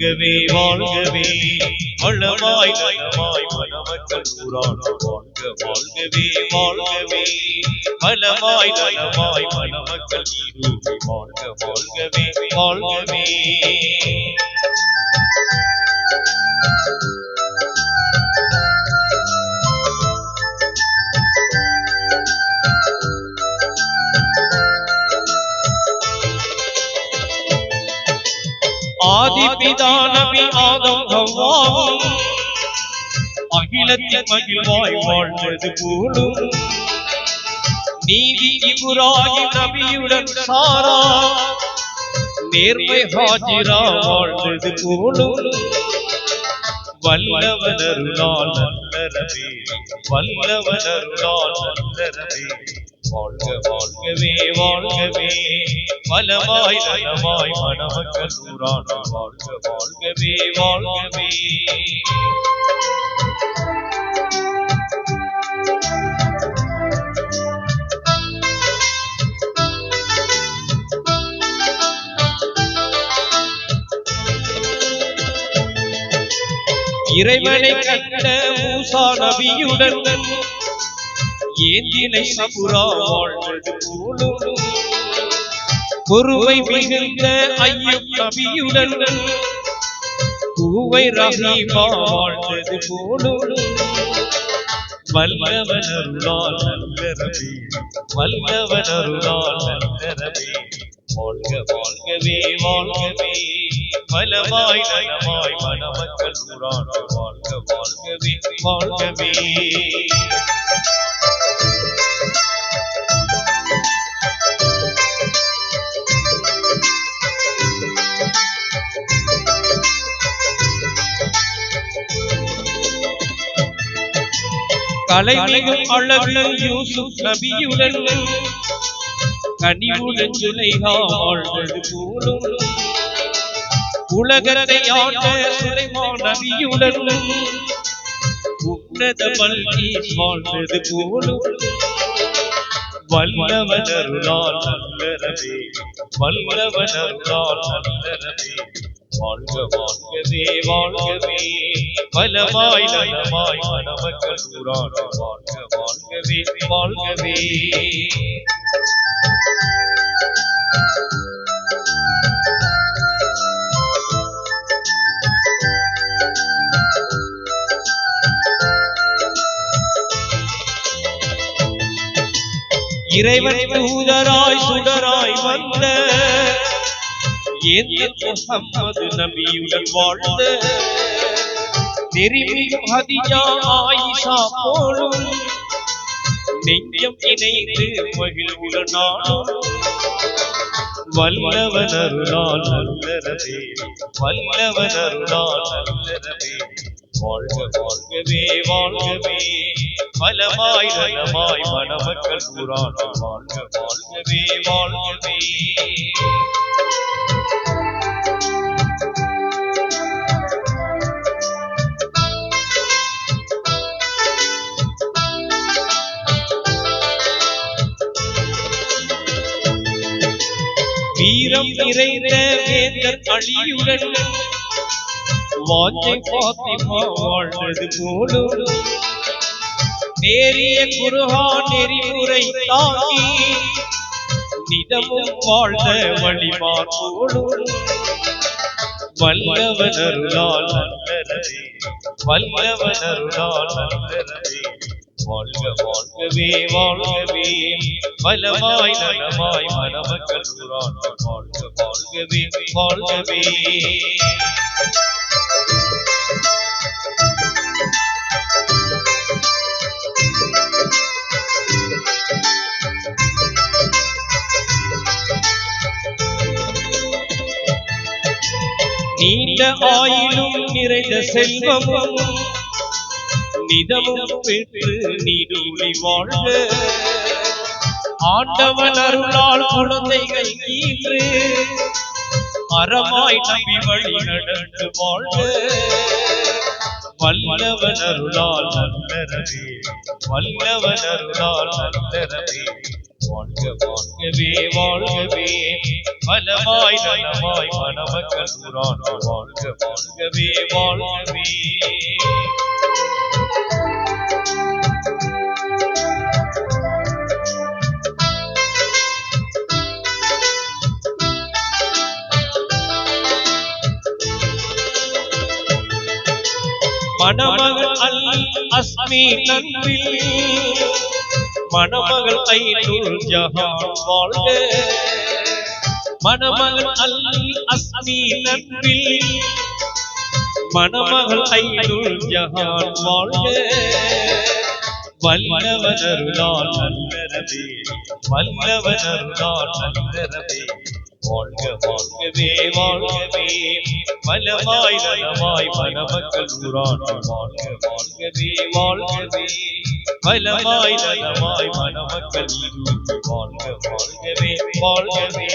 வாழ்கவே வாழ்கவே வளமாய் நலமாய் மணமக்கள் ஊராடும் வாழ்க வாழ்கவே வாழ்கவே வளமாய் நலமாய் மணமக்கள் நீடூழி வாழ்க வாழ்கவே வாழ்கவே. ஆதி பிதா நபி ஆதம் ஹவ்வாவும் அகிலத்தின் மகிழ்வாய் வாழ்ந்தது போலும் நீதி இப்ராஹிம் நபியுடன் சாரா நேர்மை ஹாஜிரா வாழ்ந்தது போலும் வல்லவனருளால் நல்லறவே வல்லவனருளால் நல்லறவே வாழ்க வாழ்கவே வாழ்கவே வளமாய் நலமாய் மணமக்கள் ஊராடும் வாழ்க வாழ்கவே வாழ்கவே. இறைவனை கண்ட மூசா நபியுடன் ஏந்தினை சபுரா வாழ்ந்தது போலும் பொறுமை மிகுந்த ஐயூப் நபியுடன் பூவை ரஹீமா வாழ்ந்தது போலும் வல்லவனருளால் நல்லறவே வல்லவனருளால் நல்லறவே வாழ்க வாழ்கவே வாழ்கவே வளமாய் நலமாய் மணமக்கள் ஊராடும் வாழ்க வாழ்கவே வாழ்கவே. கலைமிகும் அழகு யூசுப் நபியுடன் கனிவுடன் சுலைஹா வாழ்ந்தது போலும் உலகத்தை ஆண்ட சுலைமான் நபியுடன் உன்னத பல்கீஸ் வாழ்ந்தது போலும் வல்லவனருளால் நல்லறவே வல்லவனருளால் நல்லறவே வாழ்க வாழ்கவே வாழ்கவே வளமாய் நலமாய் மணமக்கள் ஊராடும் வாழ்க வாழ்கவே வாழ்கவே. இறைவன் தூதராய் சுடராய் வந்த முஹம்மது நபியுடன் வாழ்ந்த நெறிமிகும் ஹதிஜா ஆயிஷா போலும் நெஞ்சம் இணைந்து மகிழ்வுடன் நாளும் வல்லவனருளால் நல்லறவே வல்லவனருளால் நல்லறவே வாழ்க வாழ்கவே வாழ்கவே வளமாய் நலமாய் மணமக்கள் ஊராடும் வாழ்க வாழ்கவே வாழ்கவே. வீரம் நிறைந்த வேந்தர் அலியுடன் வாஞ்சை பாத்திமா வாழ்ந்தது போலும் நேரிய குர்ஆன் நெறிமுறை தாங்கி நிதமும் வாழ்ந்த வழிமார் போலும் வல்லவனருளால் நல்லறவே வல்லவனருளால் நல்லறவே வாழ்க வாழ்கவே வாழ்கவே வளமாய் நலமாய் மணமக்கள் ஊராடும் வாழ்க வாழ்கவே வாழ்கவே. நீண்ட ஆயிலும் நிறைந்த செல்வமும் நிதமும் பெற்று நீடூழி வாழ்க ஆண்டவன் அருளால் குழந்தைகள் ஈன்று அறமாய் நம்பி வழி நடந்து வாழ்க வல்லவன் அருளால் நல்லறவே வல்லவன் அருளால் நல்லறவே வாழ்க வாழ்கவே வாழ்கவே பலமாய் நலமாய் மணமக்கள் நூறாண்டு வாழ்க வாழ்கவே வாழ்கவே. மணமகள் அல் அஸ்மி நன்பில் மணமகள் ஐநூறு ஜஹான் வாழ்க. மணமகள் அல் அஸ்மி நன்பில் மணமகள் ஐநூறு ஜஹான் வாழ்க. வல்லவனருளால் நல்லறவே வல்லவனருளால் நல்லறவே வாழ்க வாழ்கவே வாழ்கவே பலமாய் நலமாய் மணமக்கள் நூறாண்டு வாழ்க வாழ்கவே வாழ்கவே பலமாய் நலமாய் மணமக்கள் வாழ்க வாழ்கவே வாழ்கவே.